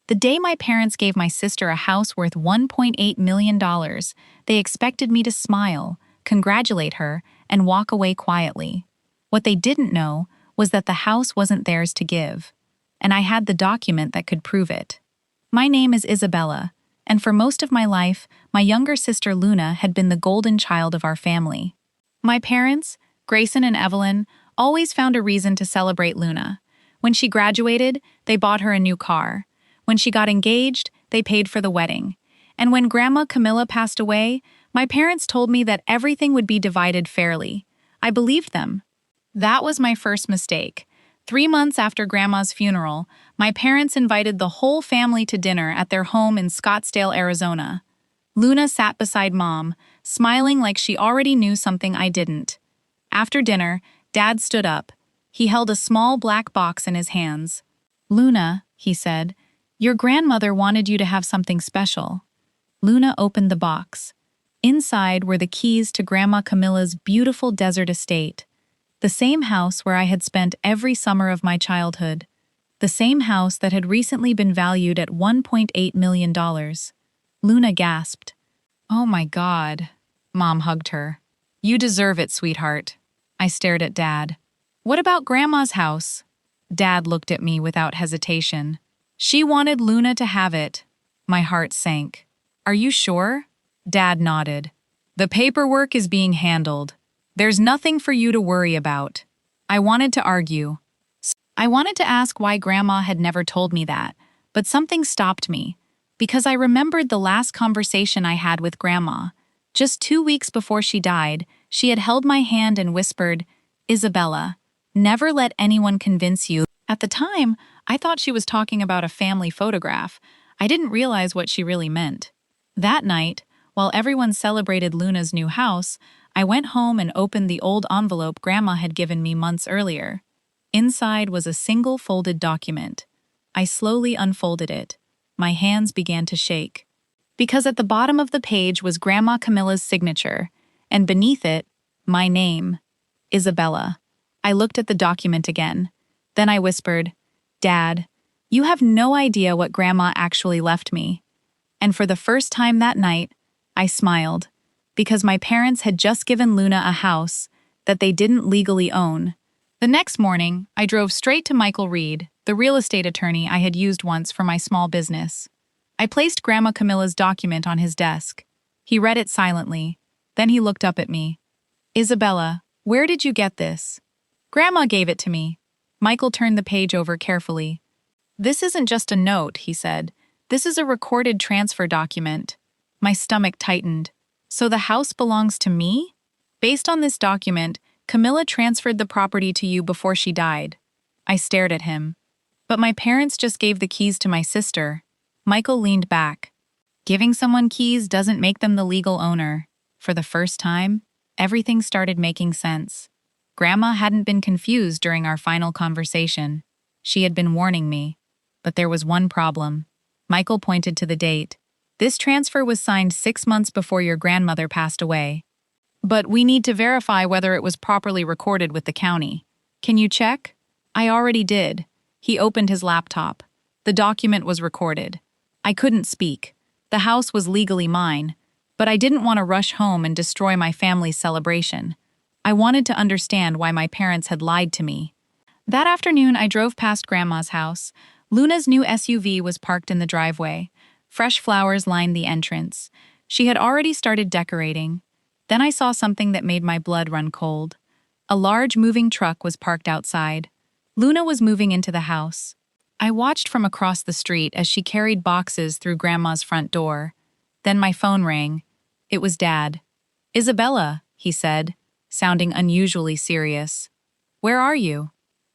The day my parents gave my sister a house worth $1.8 million, they expected me to smile, congratulate her, and walk away quietly. What they didn't know was that the house wasn't theirs to give, and I had the document that could prove it. My name is Isabella, and for most of my life, my younger sister Luna had been the golden child of our family. My parents, Grayson and Evelyn, always found a reason to celebrate Luna. When she graduated, they bought her a new car. When she got engaged, they paid for the wedding. And when Grandma Camilla passed away, my parents told me that everything would be divided fairly. I believed them. That was my first mistake. 3 months after Grandma's funeral, my parents invited the whole family to dinner at their home in Scottsdale, Arizona. Luna sat beside Mom, smiling like she already knew something I didn't. After dinner, Dad stood up. He held a small black box in his hands. "Luna," he said, "your grandmother wanted you to have something special." Luna opened the box. Inside were the keys to Grandma Camilla's beautiful desert estate. The same house where I had spent every summer of my childhood. The same house that had recently been valued at $1.8 million. Luna gasped. "Oh my God." Mom hugged her. "You deserve it, sweetheart." I stared at Dad. "What about Grandma's house?" Dad looked at me without hesitation. "She wanted Luna to have it." My heart sank. "Are you sure?" Dad nodded. "The paperwork is being handled. There's nothing for you to worry about." I wanted to argue. I wanted to ask why Grandma had never told me that, but something stopped me, because I remembered the last conversation I had with Grandma. Just 2 weeks before she died, she had held my hand and whispered, "Isabella, never let anyone convince you." At the time, I thought she was talking about a family photograph. I didn't realize what she really meant. That night, while everyone celebrated Luna's new house, I went home and opened the old envelope Grandma had given me months earlier. Inside was a single folded document. I slowly unfolded it. My hands began to shake. Because at the bottom of the page was Grandma Camilla's signature, and beneath it, my name, Isabella. I looked at the document again. Then I whispered, "Dad, you have no idea what Grandma actually left me." And for the first time that night, I smiled, because my parents had just given Luna a house that they didn't legally own. The next morning, I drove straight to Michael Reed, the real estate attorney I had used once for my small business. I placed Grandma Camilla's document on his desk. He read it silently. Then he looked up at me. "Isabella, where did you get this?" "Grandma gave it to me." Michael turned the page over carefully. "This isn't just a note," he said. "This is a recorded transfer document." My stomach tightened. "So the house belongs to me?" "Based on this document, Camilla transferred the property to you before she died." I stared at him. "But my parents just gave the keys to my sister." Michael leaned back. "Giving someone keys doesn't make them the legal owner." For the first time, everything started making sense. Grandma hadn't been confused during our final conversation. She had been warning me. But there was one problem. Michael pointed to the date. "This transfer was signed 6 months before your grandmother passed away. But we need to verify whether it was properly recorded with the county. Can you check?" I already did. He opened his laptop. The document was recorded. I couldn't speak. The house was legally mine, but I didn't want to rush home and destroy my family's celebration. I wanted to understand why my parents had lied to me. That afternoon, I drove past Grandma's house. Luna's new SUV was parked in the driveway. Fresh flowers lined the entrance. She had already started decorating. Then I saw something that made my blood run cold. A large moving truck was parked outside. Luna was moving into the house. I watched from across the street as she carried boxes through Grandma's front door. Then my phone rang. It was Dad. "Isabella," he said, sounding unusually serious. "Where are you?"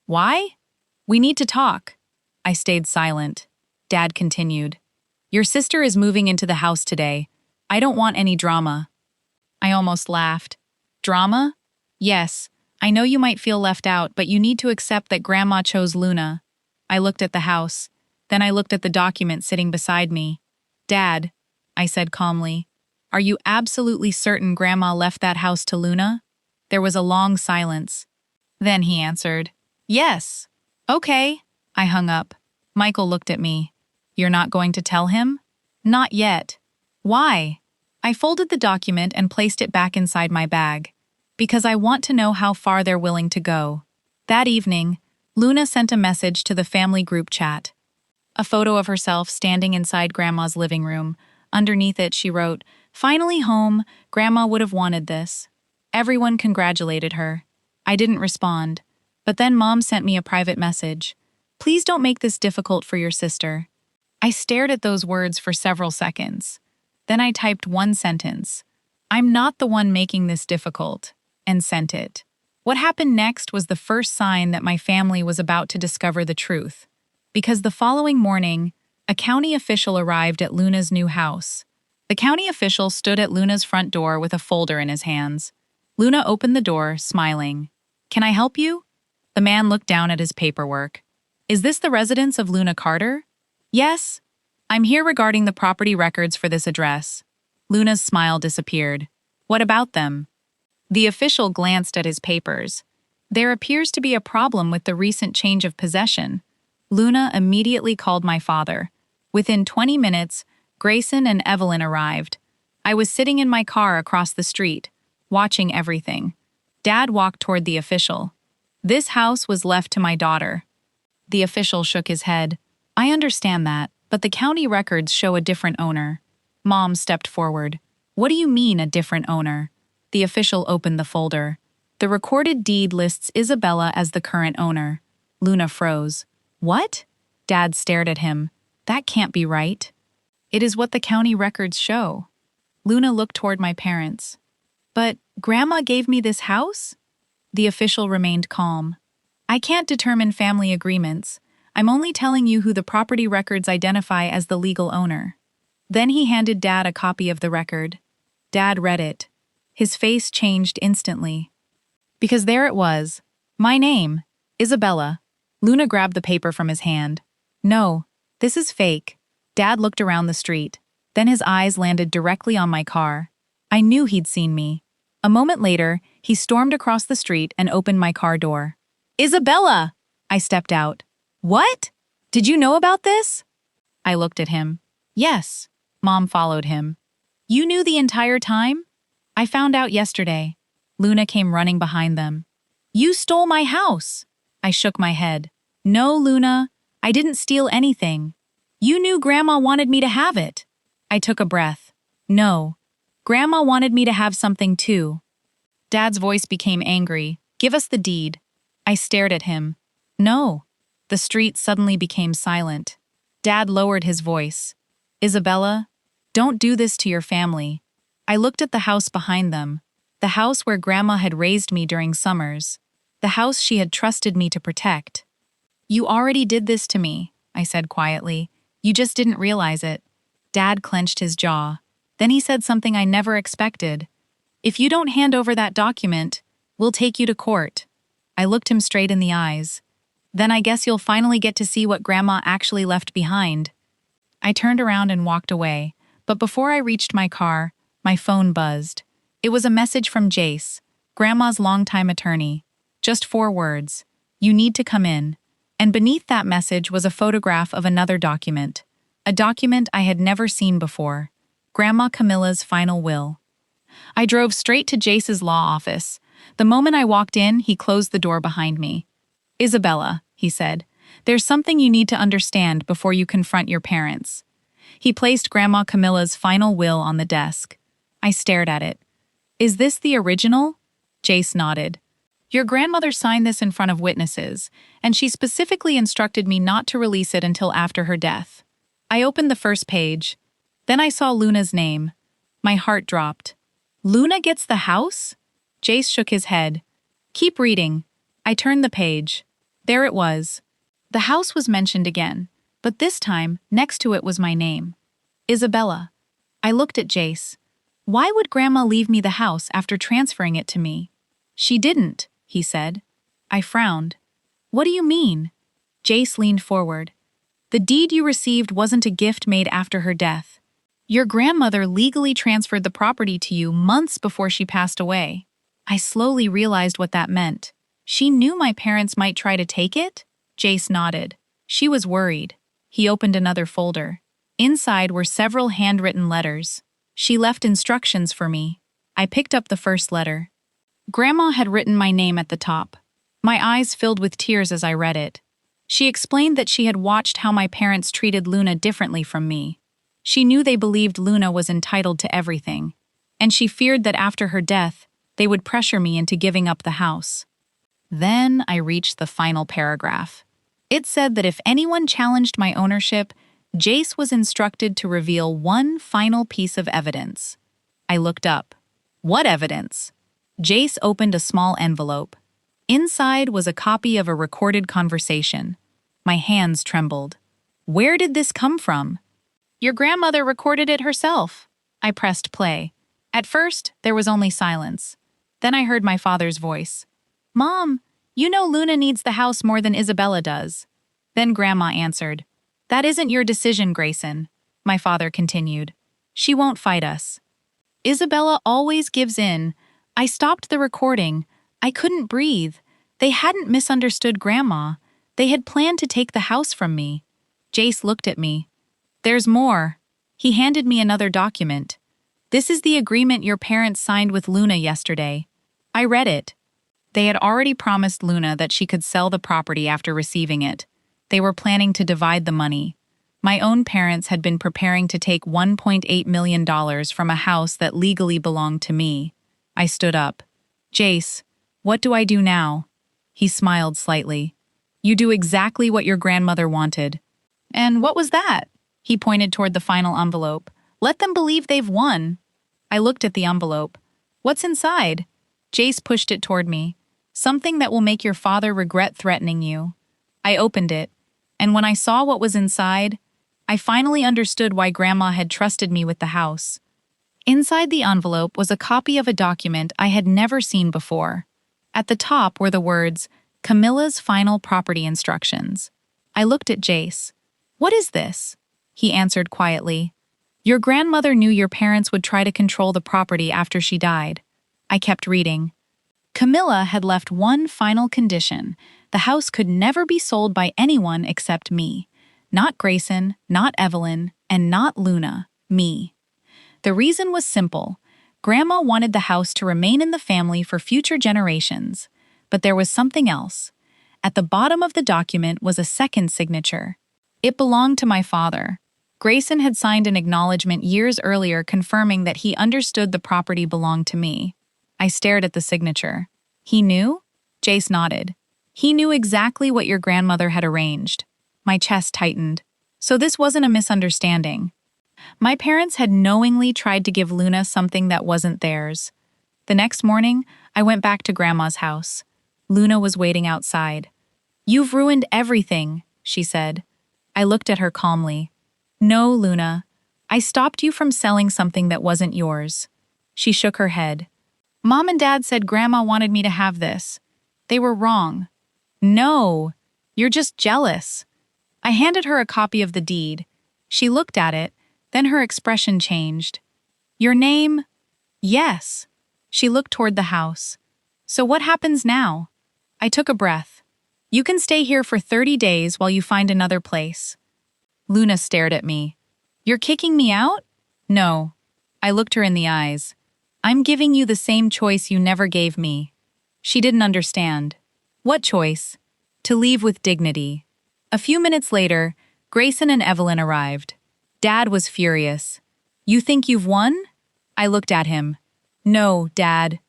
"Why?" "We need to talk." I stayed silent. Dad continued. "Your sister is moving into the house today. I don't want any drama." I almost laughed. "Drama?" "Yes. I know you might feel left out, but you need to accept that Grandma chose Luna." I looked at the house. Then I looked at the document sitting beside me. "Dad," I said calmly, "are you absolutely certain Grandma left that house to Luna?" There was a long silence. Then he answered, "Yes." "Okay." I hung up. Michael looked at me. You're not going to tell him? Not yet. Why? I folded the document and placed it back inside my bag. Because I want to know how far they're willing to go. That evening, Luna sent a message to the family group chat. A photo of herself standing inside Grandma's living room. Underneath it, she wrote, "Finally home, Grandma would have wanted this." Everyone congratulated her. I didn't respond. But then Mom sent me a private message. "Please don't make this difficult for your sister." I stared at those words for several seconds. Then I typed one sentence. "I'm not the one making this difficult," and sent it. What happened next was the first sign that my family was about to discover the truth. Because the following morning, a county official arrived at Luna's new house. The county official stood at Luna's front door with a folder in his hands. Luna opened the door, smiling. "Can I help you?" The man looked down at his paperwork. "Is this the residence of Luna Carter?" "Yes. I'm here regarding the property records for this address." Luna's smile disappeared. "What about them?" The official glanced at his papers. "There appears to be a problem with the recent change of possession." Luna immediately called my father. Within 20 minutes, Grayson and Evelyn arrived. I was sitting in my car across the street, watching everything. Dad walked toward the official. "This house was left to my daughter." The official shook his head. "I understand that, but the county records show a different owner." Mom stepped forward. "What do you mean, a different owner?" The official opened the folder. "The recorded deed lists Isabella as the current owner." Luna froze. "What?" Dad stared at him. "That can't be right." "It is what the county records show." Luna looked toward my parents. "But Grandma gave me this house?" The official remained calm. "I can't determine family agreements. I'm only telling you who the property records identify as the legal owner." Then he handed Dad a copy of the record. Dad read it. His face changed instantly. Because there it was. My name, Isabella. Luna grabbed the paper from his hand. "No, this is fake." Dad looked around the street. Then his eyes landed directly on my car. I knew he'd seen me. A moment later, he stormed across the street and opened my car door. "Isabella!" I stepped out. "What? Did you know about this?" I looked at him. "Yes." Mom followed him. "You knew the entire time?" "I found out yesterday." Luna came running behind them. "You stole my house!" I shook my head. "No, Luna, I didn't steal anything. You knew Grandma wanted me to have it." I took a breath. "No. Grandma wanted me to have something too." Dad's voice became angry. "Give us the deed." I stared at him. "No." The street suddenly became silent. Dad lowered his voice. "Isabella, don't do this to your family." I looked at the house behind them, the house where Grandma had raised me during summers, the house she had trusted me to protect. "You already did this to me," I said quietly. "You just didn't realize it." Dad clenched his jaw. Then he said something I never expected. "If you don't hand over that document, we'll take you to court." I looked him straight in the eyes. "Then I guess you'll finally get to see what Grandma actually left behind." I turned around and walked away, but before I reached my car, my phone buzzed. It was a message from Jace, Grandma's longtime attorney. Just 4 words. "You need to come in." And beneath that message was a photograph of another document. A document I had never seen before. Grandma Camilla's final will. I drove straight to Jace's law office. The moment I walked in, he closed the door behind me. "Isabella," he said, "there's something you need to understand before you confront your parents." He placed Grandma Camilla's final will on the desk. I stared at it. "Is this the original?" Jace nodded. "Your grandmother signed this in front of witnesses, and she specifically instructed me not to release it until after her death." I opened the first page. Then I saw Luna's name. My heart dropped. "Luna gets the house?" Jace shook his head. "Keep reading." I turned the page. There it was. The house was mentioned again, but this time, next to it was my name. Isabella. I looked at Jace. "Why would Grandma leave me the house after transferring it to me?" "She didn't," he said. I frowned. "What do you mean?" Jace leaned forward. "The deed you received wasn't a gift made after her death. Your grandmother legally transferred the property to you months before she passed away." I slowly realized what that meant. She knew my parents might try to take it? Jace nodded. She was worried. He opened another folder. Inside were several handwritten letters. She left instructions for me. I picked up the first letter. Grandma had written my name at the top. My eyes filled with tears as I read it. She explained that she had watched how my parents treated Luna differently from me. She knew they believed Luna was entitled to everything, and she feared that after her death, they would pressure me into giving up the house. Then I reached the final paragraph. It said that if anyone challenged my ownership, Jace was instructed to reveal one final piece of evidence. I looked up. What evidence? Jace opened a small envelope. Inside was a copy of a recorded conversation. My hands trembled. Where did this come from? Your grandmother recorded it herself. I pressed play. At first, there was only silence. Then I heard my father's voice. Mom, you know Luna needs the house more than Isabella does. Then Grandma answered. That isn't your decision, Grayson, my father continued. She won't fight us. Isabella always gives in. I stopped the recording. I couldn't breathe. They hadn't misunderstood Grandma. They had planned to take the house from me. Jace looked at me. There's more. He handed me another document. This is the agreement your parents signed with Luna yesterday. I read it. They had already promised Luna that she could sell the property after receiving it. They were planning to divide the money. My own parents had been preparing to take $1.8 million from a house that legally belonged to me. I stood up. Jace, what do I do now? He smiled slightly. You do exactly what your grandmother wanted. And what was that? He pointed toward the final envelope. Let them believe they've won. I looked at the envelope. What's inside? Jace pushed it toward me. Something that will make your father regret threatening you. I opened it, and when I saw what was inside, I finally understood why Grandma had trusted me with the house. Inside the envelope was a copy of a document I had never seen before. At the top were the words, Camilla's final property instructions. I looked at Jace. What is this? He answered quietly. Your grandmother knew your parents would try to control the property after she died. I kept reading. Camilla had left one final condition. The house could never be sold by anyone except me. Not Grayson, not Evelyn, and not Luna, me. The reason was simple. Grandma wanted the house to remain in the family for future generations. But there was something else. At the bottom of the document was a second signature. It belonged to my father. Grayson had signed an acknowledgement years earlier confirming that he understood the property belonged to me. I stared at the signature. He knew? Jace nodded. He knew exactly what your grandmother had arranged. My chest tightened. So this wasn't a misunderstanding. My parents had knowingly tried to give Luna something that wasn't theirs. The next morning, I went back to Grandma's house. Luna was waiting outside. You've ruined everything, she said. I looked at her calmly. No, Luna. I stopped you from selling something that wasn't yours. She shook her head. Mom and Dad said Grandma wanted me to have this. They were wrong. No, you're just jealous. I handed her a copy of the deed. She looked at it, then her expression changed. Your name? Yes. She looked toward the house. So what happens now? I took a breath. You can stay here for 30 days while you find another place. Luna stared at me. You're kicking me out? No. I looked her in the eyes. I'm giving you the same choice you never gave me. She didn't understand. What choice? To leave with dignity. A few minutes later, Grayson and Evelyn arrived. Dad was furious. You think you've won? I looked at him. No, Dad.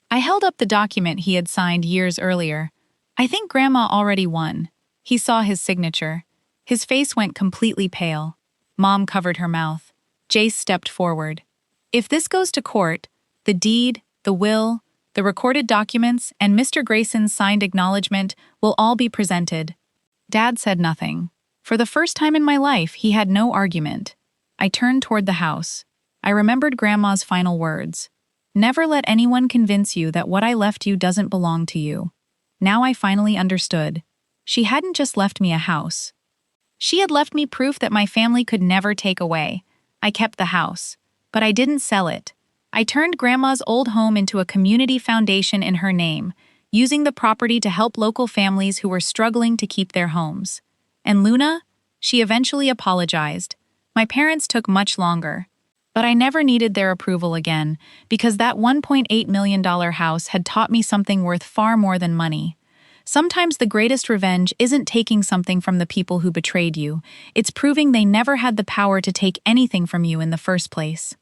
I held up the document he had signed years earlier. I think Grandma already won. He saw his signature. His face went completely pale. Mom covered her mouth. Jace stepped forward. If this goes to court, the deed, the will, the recorded documents, and Mr. Grayson's signed acknowledgement will all be presented. Dad said nothing. For the first time in my life, he had no argument. I turned toward the house. I remembered Grandma's final words. Never let anyone convince you that what I left you doesn't belong to you. Now I finally understood. She hadn't just left me a house. She had left me proof that my family could never take away. I kept the house, but I didn't sell it. I turned Grandma's old home into a community foundation in her name, using the property to help local families who were struggling to keep their homes. And Luna? She eventually apologized. My parents took much longer. But I never needed their approval again because that $1.8 million house had taught me something worth far more than money. Sometimes the greatest revenge isn't taking something from the people who betrayed you, it's proving they never had the power to take anything from you in the first place.